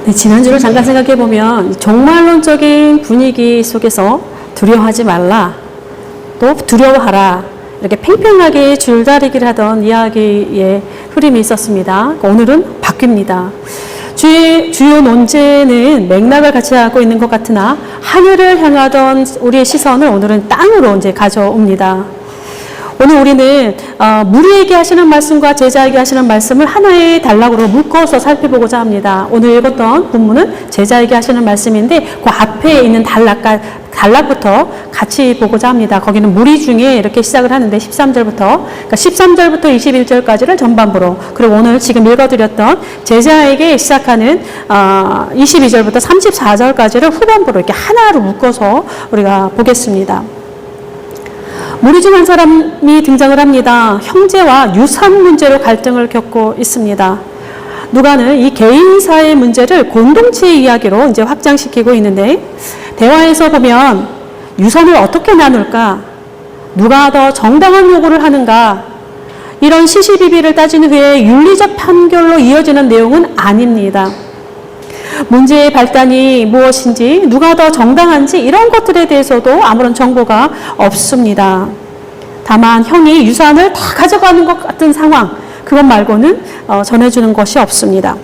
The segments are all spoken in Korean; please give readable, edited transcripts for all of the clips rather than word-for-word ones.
네, 지난주를 잠깐 생각해보면 종말론적인 분위기 속에서 두려워하지 말라, 또 두려워하라, 이렇게 팽팽하게 줄다리기를 하던 이야기의 흐름이 있었습니다. 오늘은 바뀝니다. 주요 논제는 맥락을 같이 하고 있는 것 같으나 하늘을 향하던 우리의 시선을 오늘은 땅으로 이제 가져옵니다. 오늘 우리는 무리에게 하시는 말씀과 제자에게 하시는 말씀을 하나의 단락으로 묶어서 살펴보고자 합니다. 오늘 읽었던 본문은 제자에게 하시는 말씀인데 그 앞에 있는 단락부터 같이 보고자 합니다. 거기는 무리 중에 이렇게 시작을 하는데 13절부터 그러니까 13절부터 21절까지를 전반부로, 그리고 오늘 지금 읽어드렸던 제자에게 시작하는 22절부터 34절까지를 후반부로 이렇게 하나로 묶어서 우리가 보겠습니다. 무리 중 한 사람이 등장을 합니다. 형제와 유산 문제로 갈등을 겪고 있습니다. 누가는 이 개인사의 문제를 공동체의 이야기로 이제 확장시키고 있는데, 대화에서 보면 유산을 어떻게 나눌까? 누가 더 정당한 요구를 하는가? 이런 시시비비를 따진 후에 윤리적 판결로 이어지는 내용은 아닙니다. 문제의 발단이 무엇인지, 누가 더 정당한지 이런 것들에 대해서도 아무런 정보가 없습니다. 다만 형이 유산을 다 가져가는 것 같은 상황, 그것 말고는 전해주는 것이 없습니다.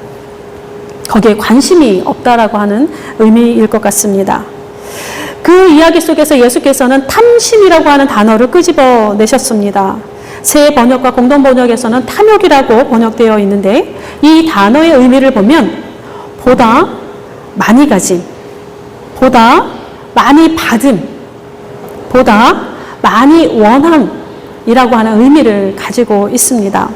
거기에 관심이 없다라고 하는 의미일 것 같습니다. 그 이야기 속에서 예수께서는 탐심이라고 하는 단어를 끄집어내셨습니다. 새 번역과 공동 번역에서는 탐욕이라고 번역되어 있는데, 이 단어의 의미를 보면 보다 많이 가짐, 보다 많이 받음, 보다 많이 원함이라고 하는 의미를 가지고 있습니다.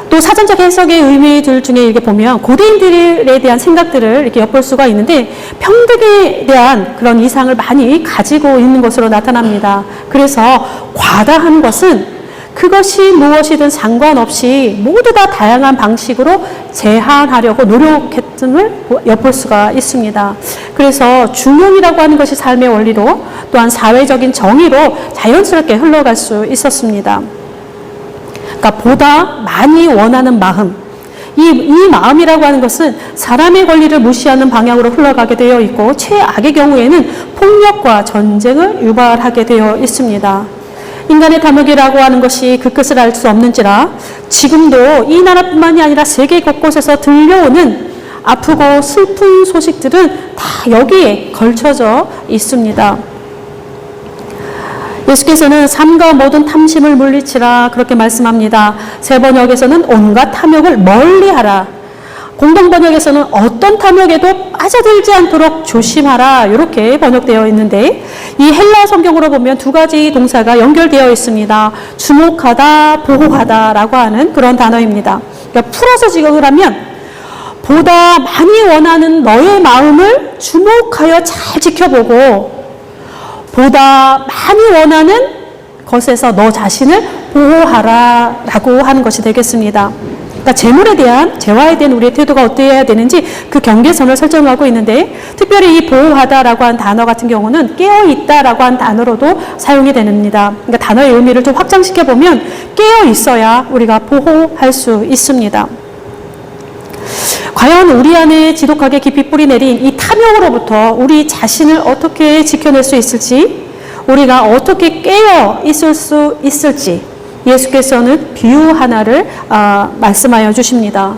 또 사전적 해석의 의미들 중에 이렇게 보면 고대인들에 대한 생각들을 이렇게 엿볼 수가 있는데, 평등에 대한 그런 이상을 많이 가지고 있는 것으로 나타납니다. 그래서 과다한 것은 그것이 무엇이든 상관없이 모두 다 다양한 방식으로 제한하려고 노력했음을 엿볼 수가 있습니다. 그래서 중용이라고 하는 것이 삶의 원리로, 또한 사회적인 정의로 자연스럽게 흘러갈 수 있었습니다. 그러니까 보다 많이 원하는 마음, 이 마음이라고 하는 것은 사람의 권리를 무시하는 방향으로 흘러가게 되어 있고, 최악의 경우에는 폭력과 전쟁을 유발하게 되어 있습니다. 인간의 탐욕이라고 하는 것이 그 끝을 알 수 없는지라 지금도 이 나라뿐만이 아니라 세계 곳곳에서 들려오는 아프고 슬픈 소식들은 다 여기에 걸쳐져 있습니다. 예수께서는 삶과 모든 탐심을 물리치라 그렇게 말씀합니다. 새 번역에서는 온갖 탐욕을 멀리하라, 공동 번역에서는 어떤 탐욕에도 빠져들지 않도록 조심하라, 이렇게 번역되어 있는데, 이 헬라 성경으로 보면 두 가지 동사가 연결되어 있습니다. 주목하다, 보호하다라고 하는 그런 단어입니다. 그러니까 풀어서 지적을 하면 보다 많이 원하는 너의 마음을 주목하여 잘 지켜보고, 보다 많이 원하는 것에서 너 자신을 보호하라라고 하는 것이 되겠습니다. 그러니까 재물에 대한, 재화에 대한 우리의 태도가 어떠해야 되는지 그 경계선을 설정하고 있는데, 특별히 이 보호하다라고 한 단어 같은 경우는 깨어있다라고 한 단어로도 사용이 됩니다. 그러니까 단어의 의미를 좀 확장시켜보면 깨어있어야 우리가 보호할 수 있습니다. 과연 우리 안에 지독하게 깊이 뿌리내린 이 탐욕으로부터 우리 자신을 어떻게 지켜낼 수 있을지, 우리가 어떻게 깨어 있을 수 있을지 예수께서는 비유 하나를 말씀하여 주십니다.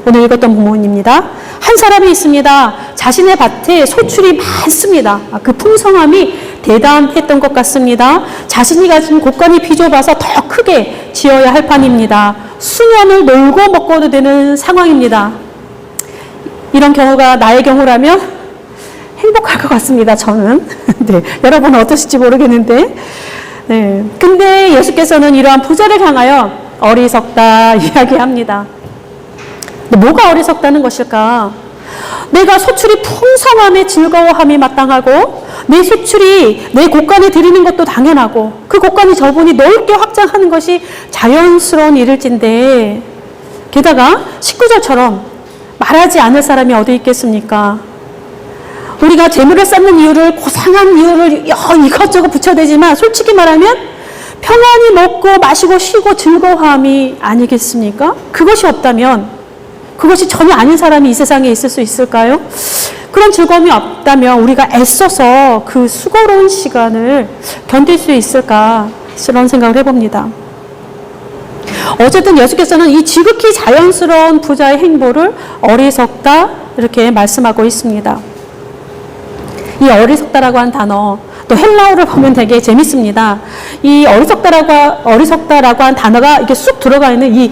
오늘 읽었던 본문입니다. 한 사람이 있습니다. 자신의 밭에 소출이 많습니다. 그 풍성함이 대단했던 것 같습니다. 자신이 가진 곳간이 비좁아서 더 크게 지어야 할 판입니다. 수년을 놀고 먹고도 되는 상황입니다. 이런 경우가 나의 경우라면 행복할 것 같습니다, 저는. 네, 여러분은 어떠실지 모르겠는데. 네. 근데 예수께서는 이러한 부자를 향하여 어리석다 이야기합니다. 뭐가 어리석다는 것일까? 내가 소출이 풍성함에 즐거워함이 마땅하고, 내 소출이 내 곳간에 들이는 것도 당연하고, 그 곳간이 저분이 넓게 확장하는 것이 자연스러운 일일진데, 게다가 19절처럼 말하지 않을 사람이 어디 있겠습니까? 우리가 재물을 쌓는 이유를, 고상한 이유를 이것저것 붙여대지만 솔직히 말하면 평안히 먹고 마시고 쉬고 즐거움이 아니겠습니까? 그것이 없다면 그것이 전혀 아닌 사람이 이 세상에 있을 수 있을까요? 그런 즐거움이 없다면 우리가 애써서 그 수고로운 시간을 견딜 수 있을까? 그런 생각을 해봅니다. 어쨌든 예수께서는 이 지극히 자연스러운 부자의 행보를 어리석다 이렇게 말씀하고 있습니다. 이 어리석다라고 한 단어, 또 헬라어를 보면 되게 재밌습니다. 이 어리석다라고 한 단어가 이렇게 쑥 들어가 있는 이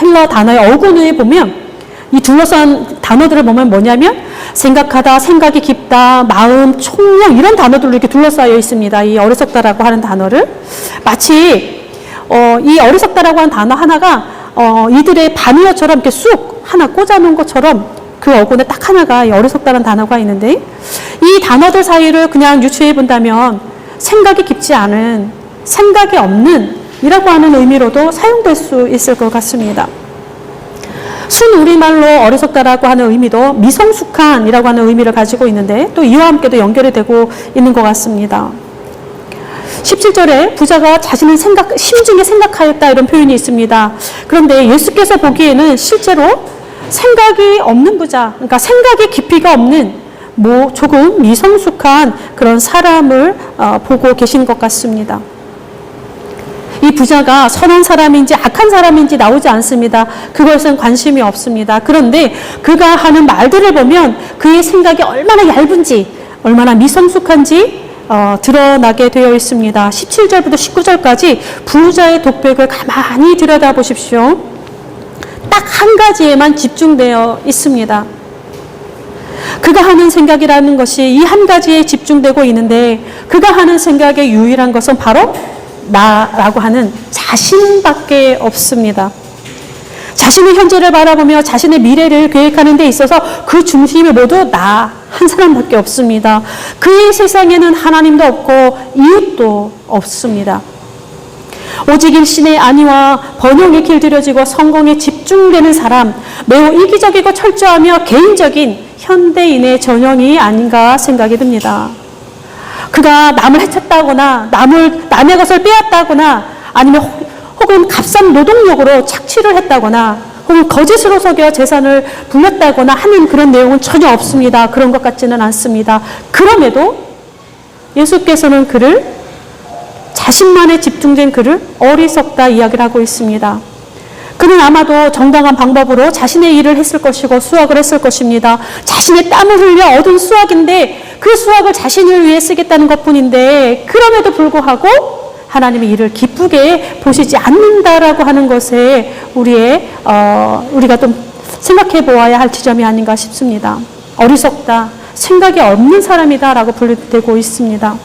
헬라어 단어의 어근에 보면 이 둘러싼 단어들을 보면 뭐냐면 생각하다, 생각이 깊다, 마음, 총명 이런 단어들로 이렇게 둘러싸여 있습니다. 이 어리석다라고 하는 단어를 마치 이 어리석다라고 하는 단어 하나가 이들의 바니어처럼 이렇게 쑥 하나 꽂아놓은 것처럼 그 어근에 딱 하나가 이 어리석다라는 단어가 있는데 이 단어들 사이를 그냥 유추해 본다면 생각이 깊지 않은, 생각이 없는 이라고 하는 의미로도 사용될 수 있을 것 같습니다. 순우리말로 어리석다라고 하는 의미도 미성숙한이라고 하는 의미를 가지고 있는데 또 이와 함께도 연결이 되고 있는 것 같습니다. 17절에 부자가 자신은 심중에 생각하였다 이런 표현이 있습니다. 그런데 예수께서 보기에는 실제로 생각이 없는 부자, 그러니까 생각의 깊이가 없는 조금 미성숙한 그런 사람을 보고 계신 것 같습니다. 이 부자가 선한 사람인지 악한 사람인지 나오지 않습니다. 그것은 관심이 없습니다. 그런데 그가 하는 말들을 보면 그의 생각이 얼마나 얇은지, 얼마나 미성숙한지 드러나게 되어 있습니다. 17절부터 19절까지 부자의 독백을 가만히 들여다보십시오. 딱 한 가지에만 집중되어 있습니다. 그가 하는 생각이라는 것이 이 한 가지에 집중되고 있는데 그가 하는 생각의 유일한 것은 바로 나라고 하는 자신밖에 없습니다. 자신의 현재를 바라보며 자신의 미래를 계획하는 데 있어서 그 중심이 모두 나 한 사람밖에 없습니다. 그의 세상에는 하나님도 없고 이웃도 없습니다. 오직 일신의 안위와 번영에 길들여지고 성공에 집중되는 사람, 매우 이기적이고 철저하며 개인적인 현대인의 전형이 아닌가 생각이 듭니다. 그가 남을 해쳤다거나 남의 것을 빼앗다거나 아니면 혹은 값싼 노동력으로 착취를 했다거나 혹은 거짓으로 속여 재산을 불렸다거나 하는 그런 내용은 전혀 없습니다. 그런 것 같지는 않습니다. 그럼에도 예수께서는 그를 자신만에 집중된 그를 어리석다 이야기를 하고 있습니다. 그는 아마도 정당한 방법으로 자신의 일을 했을 것이고 수확을 했을 것입니다. 자신의 땀을 흘려 얻은 수확인데 그 수확을 자신을 위해 쓰겠다는 것뿐인데 그럼에도 불구하고 하나님의 일을 기쁘게 보시지 않는다라고 하는 것에 우리가 좀 생각해 보아야 할 지점이 아닌가 싶습니다. 어리석다, 생각이 없는 사람이다라고 분류되고 있습니다.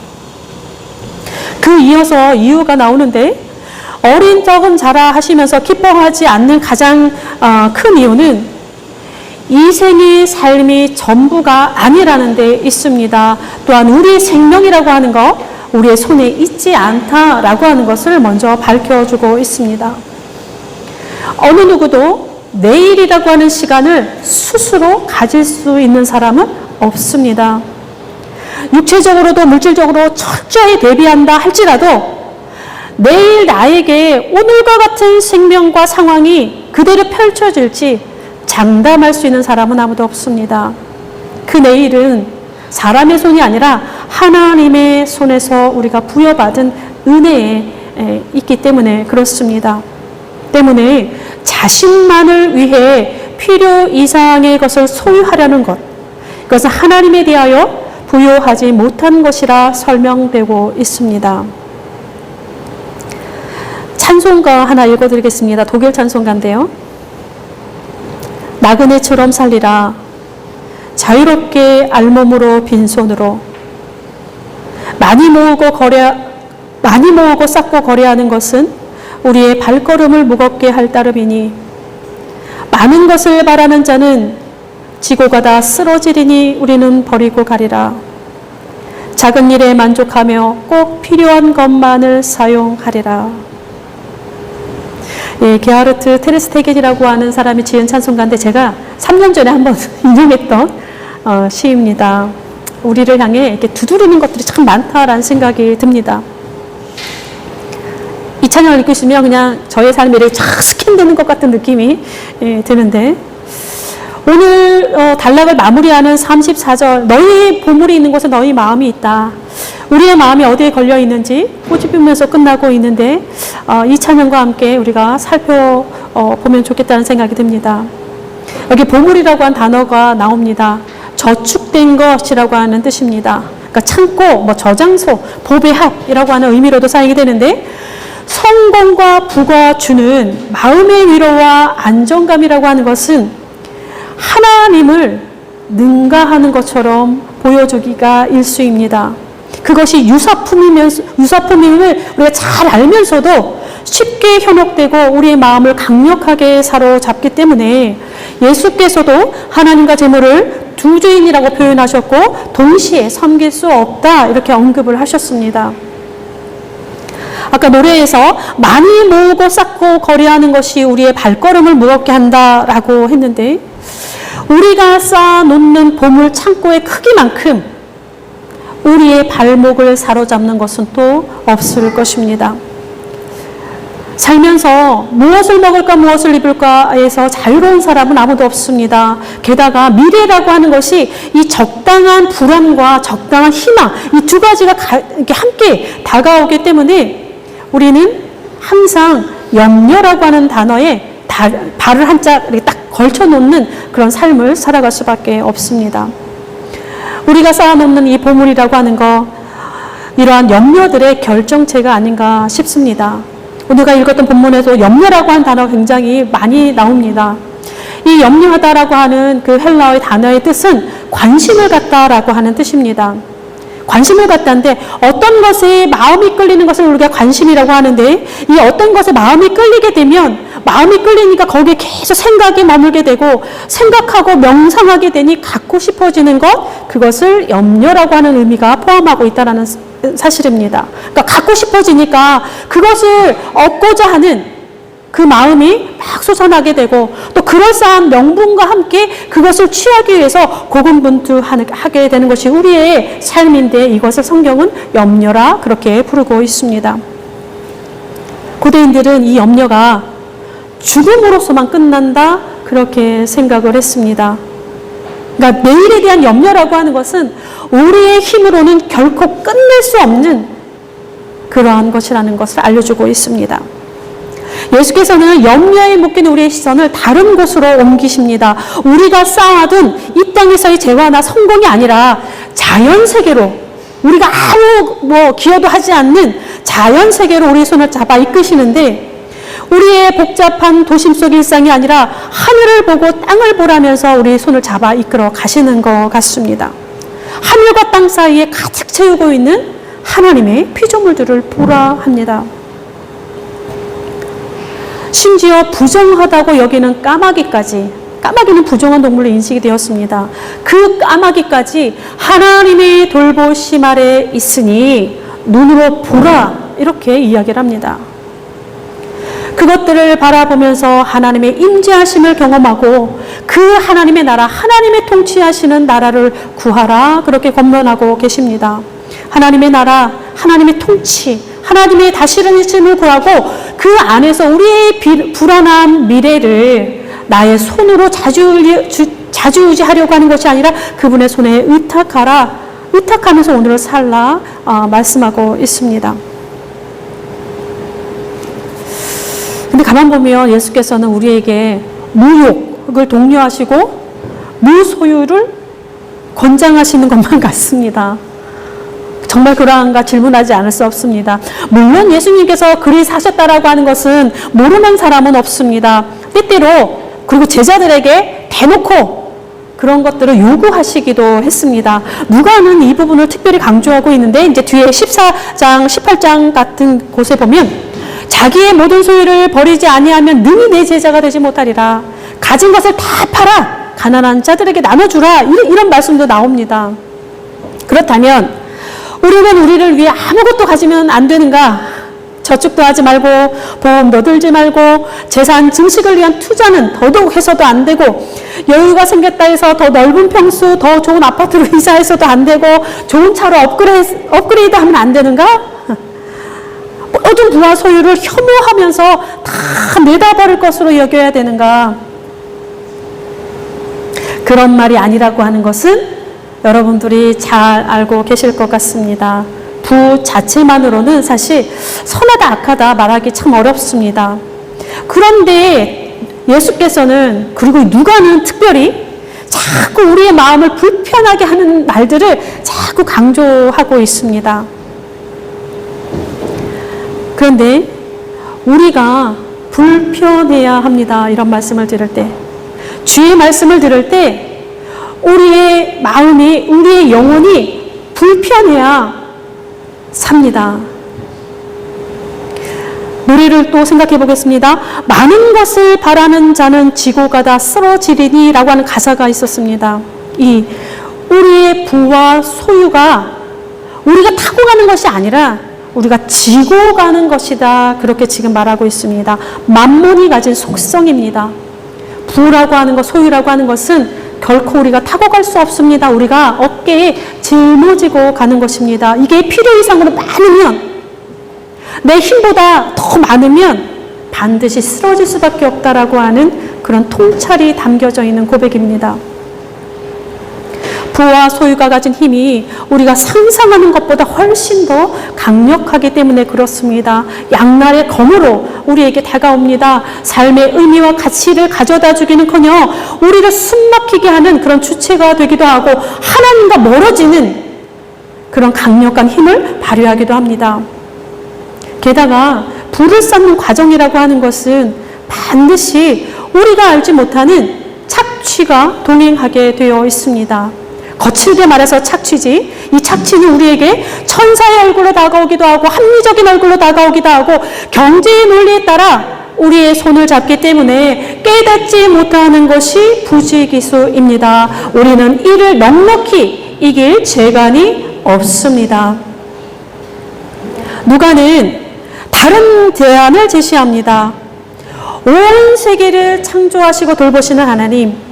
그 이어서 이유가 나오는데 어린 적은 자라 하시면서 기뻐하지 않는 가장 큰 이유는 이 생의 삶이 전부가 아니라는 데 있습니다. 또한 우리의 생명이라고 하는 것, 우리의 손에 있지 않다라고 하는 것을 먼저 밝혀주고 있습니다. 어느 누구도 내일이라고 하는 시간을 스스로 가질 수 있는 사람은 없습니다. 육체적으로도 물질적으로 철저히 대비한다 할지라도 내일 나에게 오늘과 같은 생명과 상황이 그대로 펼쳐질지 장담할 수 있는 사람은 아무도 없습니다. 그 내일은 사람의 손이 아니라 하나님의 손에서 우리가 부여받은 은혜에 있기 때문에 그렇습니다. 때문에 자신만을 위해 필요 이상의 것을 소유하려는 것, 그것은 하나님에 대하여 부여하지 못한 것이라 설명되고 있습니다. 찬송가 하나 읽어드리겠습니다. 독일 찬송가인데요. 나그네처럼 살리라. 자유롭게 알몸으로 빈손으로 많이 모으고 쌓고 거래하는 것은 우리의 발걸음을 무겁게 할 따름이니 많은 것을 바라는 자는 지고 가다 쓰러지리니 우리는 버리고 가리라. 작은 일에 만족하며 꼭 필요한 것만을 사용하리라. 게하르트 테르스테겐이라고 하는 사람이 지은 찬송가인데 제가 3년 전에 한번 인용했던 시입니다. 우리를 향해 이렇게 두드리는 것들이 참 많다라는 생각이 듭니다. 이 찬양을 읽고 있으면 그냥 저의 삶이 이렇게 착 스캔되는 것 같은 느낌이 드는데 오늘 단락을 마무리하는 34절, 너희 보물이 있는 곳에 너희 마음이 있다. 우리의 마음이 어디에 걸려 있는지 꼬집으면서 끝나고 있는데 이 찬양과 함께 우리가 살펴보면 좋겠다는 생각이 듭니다. 여기 보물이라고 한 단어가 나옵니다. 저축된 것이라고 하는 뜻입니다. 그러니까 창고, 저장소, 보배합이라고 하는 의미로도 사용이 되는데, 성공과 부가 주는 마음의 위로와 안정감이라고 하는 것은 하나님을 능가하는 것처럼 보여주기가 일쑤입니다. 그것이 유사품임을 우리가 잘 알면서도 쉽게 현혹되고 우리의 마음을 강력하게 사로잡기 때문에 예수께서도 하나님과 재물을 두 주인이라고 표현하셨고 동시에 섬길 수 없다 이렇게 언급을 하셨습니다. 아까 노래에서 많이 모으고 쌓고 거래하는 것이 우리의 발걸음을 무겁게 한다라고 했는데, 우리가 쌓아놓는 보물 창고의 크기만큼 우리의 발목을 사로잡는 것은 또 없을 것입니다. 살면서 무엇을 먹을까 무엇을 입을까에서 자유로운 사람은 아무도 없습니다. 게다가 미래라고 하는 것이 이 적당한 불안과 적당한 희망, 이 두 가지가 이렇게 함께 다가오기 때문에 우리는 항상 염려라고 하는 단어에 발을 한짝 이렇게 딱 걸쳐놓는 그런 삶을 살아갈 수밖에 없습니다. 우리가 쌓아놓는 이 보물이라고 하는 거, 이러한 염려들의 결정체가 아닌가 싶습니다. 우리가 읽었던 본문에서 염려라고 하는 단어가 굉장히 많이 나옵니다. 이 염려하다라고 하는 그 헬라어의 단어의 뜻은 관심을 갖다라고 하는 뜻입니다. 관심을 갖다인데, 어떤 것에 마음이 끌리는 것을 우리가 관심이라고 하는데, 이 어떤 것에 마음이 끌리게 되면 마음이 끌리니까 거기에 계속 생각이 머물게 되고 생각하고 명상하게 되니 갖고 싶어지는 것, 그것을 염려라고 하는 의미가 포함하고 있다는 사실입니다. 그러니까 갖고 싶어지니까 그것을 얻고자 하는 그 마음이 막 솟아나게 되고, 또 그럴싸한 명분과 함께 그것을 취하기 위해서 고군분투하게 되는 것이 우리의 삶인데, 이것을 성경은 염려라 그렇게 부르고 있습니다. 고대인들은 이 염려가 죽음으로서만 끝난다 그렇게 생각을 했습니다. 그러니까 내일에 대한 염려라고 하는 것은 우리의 힘으로는 결코 끝낼 수 없는 그러한 것이라는 것을 알려주고 있습니다. 예수께서는 염려에 묶인 우리의 시선을 다른 곳으로 옮기십니다. 우리가 쌓아둔 이 땅에서의 재화나 성공이 아니라 자연세계로, 우리가 아무 기여도 하지 않는 자연세계로 우리의 손을 잡아 이끄시는데, 우리의 복잡한 도심 속 일상이 아니라 하늘을 보고 땅을 보라면서 우리의 손을 잡아 이끌어 가시는 것 같습니다. 하늘과 땅 사이에 가득 채우고 있는 하나님의 피조물들을 보라 합니다. 심지어 부정하다고 여기는 까마귀는 부정한 동물로 인식이 되었습니다. 그 까마귀까지 하나님의 돌보심 아래 있으니 눈으로 보라 이렇게 이야기를 합니다. 그것들을 바라보면서 하나님의 임재하심을 경험하고 그 하나님의 나라, 하나님의 통치하시는 나라를 구하라 그렇게 권면하고 계십니다. 하나님의 나라, 하나님의 통치, 하나님의 다스리심을 구하고 그 안에서 우리의 불안한 미래를 나의 손으로 자주유지하려고 하는 것이 아니라 그분의 손에 의탁하면서 오늘을 살라 말씀하고 있습니다. 근데 가만 보면 예수께서는 우리에게 무욕을 독려하시고 무소유를 권장하시는 것만 같습니다. 정말 그러한가 질문하지 않을 수 없습니다. 물론 예수님께서 그리 사셨다라고 하는 것은 모르는 사람은 없습니다. 때때로 그리고 제자들에게 대놓고 그런 것들을 요구하시기도 했습니다. 누가는 이 부분을 특별히 강조하고 있는데, 이제 뒤에 14장, 18장 같은 곳에 보면 자기의 모든 소유를 버리지 아니하면 능히 내 제자가 되지 못하리라. 가진 것을 다 팔아 가난한 자들에게 나눠주라. 이런 말씀도 나옵니다. 그렇다면 우리는 우리를 위해 아무것도 가지면 안 되는가? 저축도 하지 말고 보험도 들지 말고 재산 증식을 위한 투자는 더더욱 해서도 안 되고, 여유가 생겼다 해서 더 넓은 평수, 더 좋은 아파트로 이사해서도 안 되고, 좋은 차로 업그레이드 하면 안 되는가? 모든 부와 소유를 혐오하면서 다 내다버릴 것으로 여겨야 되는가? 그런 말이 아니라고 하는 것은 여러분들이 잘 알고 계실 것 같습니다. 부 자체만으로는 사실 선하다 악하다 말하기 참 어렵습니다. 그런데 예수께서는, 그리고 누가는 특별히 자꾸 우리의 마음을 불편하게 하는 말들을 자꾸 강조하고 있습니다. 그런데 우리가 불편해야 합니다. 이런 말씀을 들을 때, 주의 말씀을 들을 때 우리의 마음이, 우리의 영혼이 불편해야 삽니다. 노래를 또 생각해 보겠습니다. 많은 것을 바라는 자는 지고 가다 쓰러지리니 라고 하는 가사가 있었습니다. 이 우리의 부와 소유가 우리가 타고 가는 것이 아니라 우리가 지고 가는 것이다, 그렇게 지금 말하고 있습니다. 만몬이 가진 속성입니다. 부라고 하는 것, 소유라고 하는 것은 결코 우리가 타고 갈 수 없습니다. 우리가 어깨에 짊어지고 가는 것입니다. 이게 필요 이상으로 많으면, 내 힘보다 더 많으면 반드시 쓰러질 수밖에 없다라고 하는 그런 통찰이 담겨져 있는 고백입니다. 부와 소유가 가진 힘이 우리가 상상하는 것보다 훨씬 더 강력하기 때문에 그렇습니다. 양날의 검으로 우리에게 다가옵니다. 삶의 의미와 가치를 가져다 주기는커녕 우리를 숨막히게 하는 그런 주체가 되기도 하고 하나님과 멀어지는 그런 강력한 힘을 발휘하기도 합니다. 게다가 불을 쌓는 과정이라고 하는 것은 반드시 우리가 알지 못하는 착취가 동행하게 되어 있습니다. 거칠게 말해서 착취지, 이 착취는 우리에게 천사의 얼굴로 다가오기도 하고 합리적인 얼굴로 다가오기도 하고 경제의 논리에 따라 우리의 손을 잡기 때문에 깨닫지 못하는 것이 부지기수입니다. 우리는 이를 넉넉히 이길 재간이 없습니다. 누가는 다른 대안을 제시합니다. 온 세계를 창조하시고 돌보시는 하나님,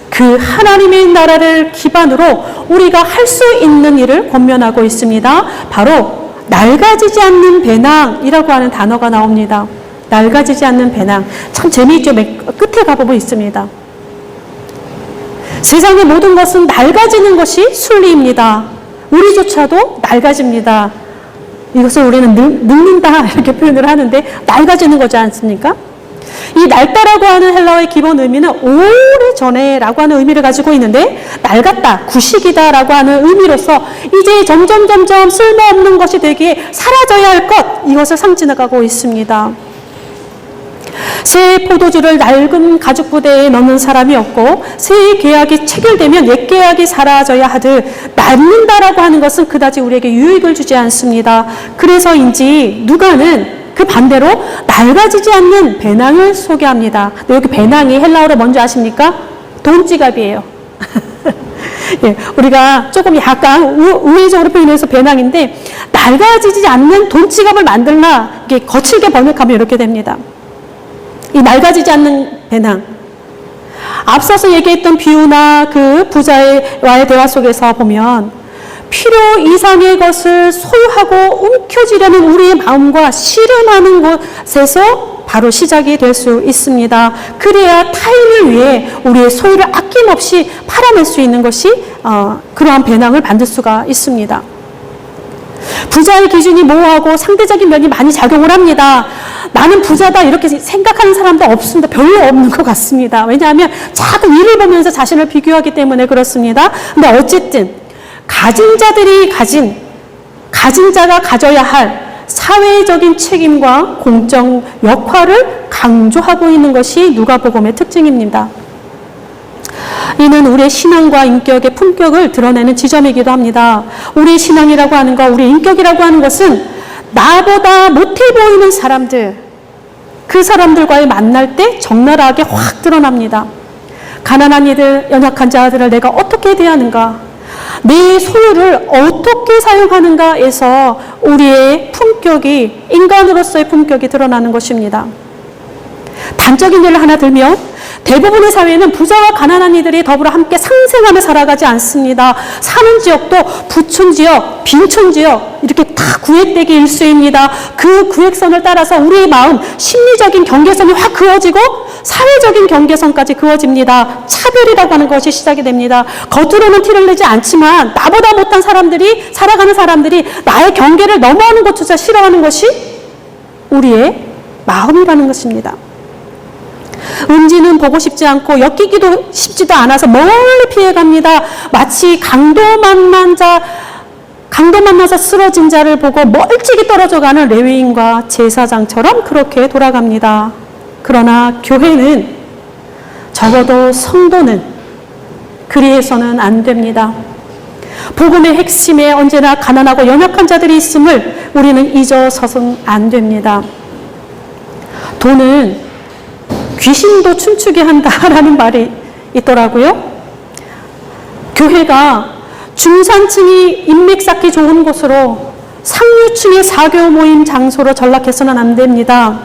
그 하나님의 나라를 기반으로 우리가 할 수 있는 일을 권면하고 있습니다. 바로 낡아지지 않는 배낭이라고 하는 단어가 나옵니다. 낡아지지 않는 배낭. 참 재미있죠. 끝에 가보면 있습니다. 세상의 모든 것은 낡아지는 것이 순리입니다. 우리조차도 낡아집니다. 이것을 우리는 늙는다 이렇게 표현을 하는데 낡아지는 거지 않습니까? 이 낡다라고 하는 헬라어의 기본 의미는 오래전에라고 하는 의미를 가지고 있는데, 낡았다, 구식이다 라고 하는 의미로서 이제 점점 쓸모없는 것이 되기에 사라져야 할 것, 이것을 상징하고 있습니다. 새 포도주를 낡은 가죽 부대에 넣는 사람이 없고, 새 계약이 체결되면 옛 계약이 사라져야 하듯 낡는다라고 하는 것은 그다지 우리에게 유익을 주지 않습니다. 그래서인지 누가는 그 반대로 낡아지지 않는 배낭을 소개합니다. 여기 배낭이 헬라어로 뭔지 아십니까? 돈지갑이에요. 예, 우리가 조금 약간 우회적으로 표현해서 배낭인데, 낡아지지 않는 돈지갑을 만들나, 이게 거칠게 번역하면 이렇게 됩니다. 이 낡아지지 않는 배낭. 앞서서 얘기했던 비유나 그 부자와의 대화 속에서 보면 필요 이상의 것을 소유하고 움켜쥐려는 우리의 마음과 씨름하는 곳에서 바로 시작이 될 수 있습니다. 그래야 타인을 위해 우리의 소유를 아낌없이 팔아낼 수 있는 것이 그러한 배낭을 만들 수가 있습니다. 부자의 기준이 모호하고 상대적인 면이 많이 작용을 합니다. 나는 부자다 이렇게 생각하는 사람도 없습니다. 별로 없는 것 같습니다. 왜냐하면 자꾸 위를 보면서 자신을 비교하기 때문에 그렇습니다. 근데 어쨌든 가진 자들이 가진 자가 가져야 할 사회적인 책임과 공적 역할을 강조하고 있는 것이 누가복음의 특징입니다. 이는 우리의 신앙과 인격의 품격을 드러내는 지점이기도 합니다. 우리의 신앙이라고 하는 것, 우리의 인격이라고 하는 것은 나보다 못해 보이는 사람들, 그 사람들과의 만날 때 적나라하게 확 드러납니다. 가난한 이들, 연약한 자들을 내가 어떻게 대하는가, 내 소유를 어떻게 사용하는가에서 우리의 품격이, 인간으로서의 품격이 드러나는 것입니다. 단적인 예를 하나 들면, 대부분의 사회는 부자와 가난한 이들이 더불어 함께 상생하며 살아가지 않습니다. 사는 지역도 부촌 지역, 빈촌 지역 이렇게 다 구획되기 일쑤입니다. 그 구획선을 따라서 우리의 마음, 심리적인 경계선이 확 그어지고 사회적인 경계선까지 그어집니다. 차별이라고 하는 것이 시작이 됩니다. 겉으로는 티를 내지 않지만 나보다 못한 사람들이, 살아가는 사람들이 나의 경계를 넘어오는 것조차 싫어하는 것이 우리의 마음이라는 것입니다. 은지는 보고 싶지 않고 엮이기도 쉽지도 않아서 멀리 피해갑니다. 마치 강도 만나서 쓰러진 자를 보고 멀찍이 떨어져가는 레위인과 제사장처럼 그렇게 돌아갑니다. 그러나 교회는, 적어도 성도는 그리해서는 안 됩니다. 복음의 핵심에 언제나 가난하고 연약한 자들이 있음을 우리는 잊어서는 안 됩니다. 돈은 귀신도 춤추게 한다라는 말이 있더라고요. 교회가 중산층이 인맥 쌓기 좋은 곳으로 상류층의 사교 모임 장소로 전락해서는 안 됩니다.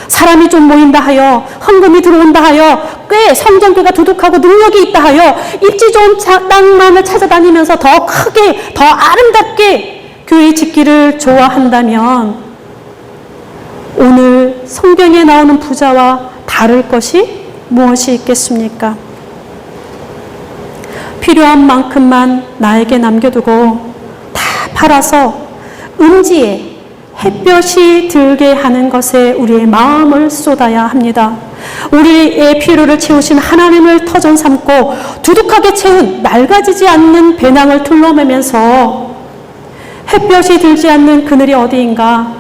사람이 좀 모인다 하여, 헌금이 들어온다 하여, 꽤 성전교가 두둑하고 능력이 있다 하여 입지 좋은 땅만을 찾아다니면서 더 크게, 더 아름답게 교회 짓기를 좋아한다면 오늘 성경에 나오는 부자와 다를 것이 무엇이 있겠습니까? 필요한 만큼만 나에게 남겨두고 다 팔아서 음지에 햇볕이 들게 하는 것에 우리의 마음을 쏟아야 합니다. 우리의 필요를 채우신 하나님을 터전 삼고 두둑하게 채운 낡아지지 않는 배낭을 둘러매면서 햇볕이 들지 않는 그늘이 어디인가,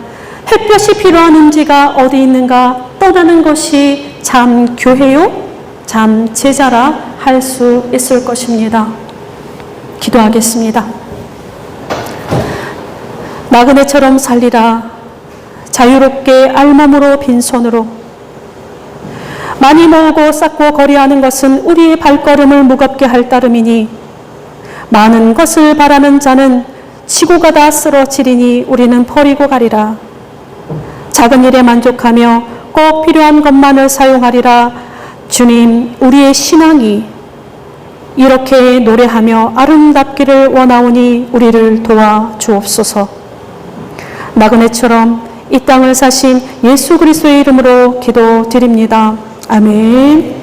햇볕이 필요한 음지가 어디 있는가 떠나는 것이 참 교회요, 참 제자라 할 수 있을 것입니다. 기도하겠습니다. 나그네처럼 살리라. 자유롭게 알몸으로 빈손으로. 많이 모으고 쌓고 거리하는 것은 우리의 발걸음을 무겁게 할 따름이니 많은 것을 바라는 자는 치고 가다 쓰러지리니 우리는 버리고 가리라. 작은 일에 만족하며 꼭 필요한 것만을 사용하리라. 주님, 우리의 신앙이 이렇게 노래하며 아름답기를 원하오니 우리를 도와주옵소서. 나그네처럼 이 땅을 사신 예수 그리스도의 이름으로 기도드립니다. 아멘.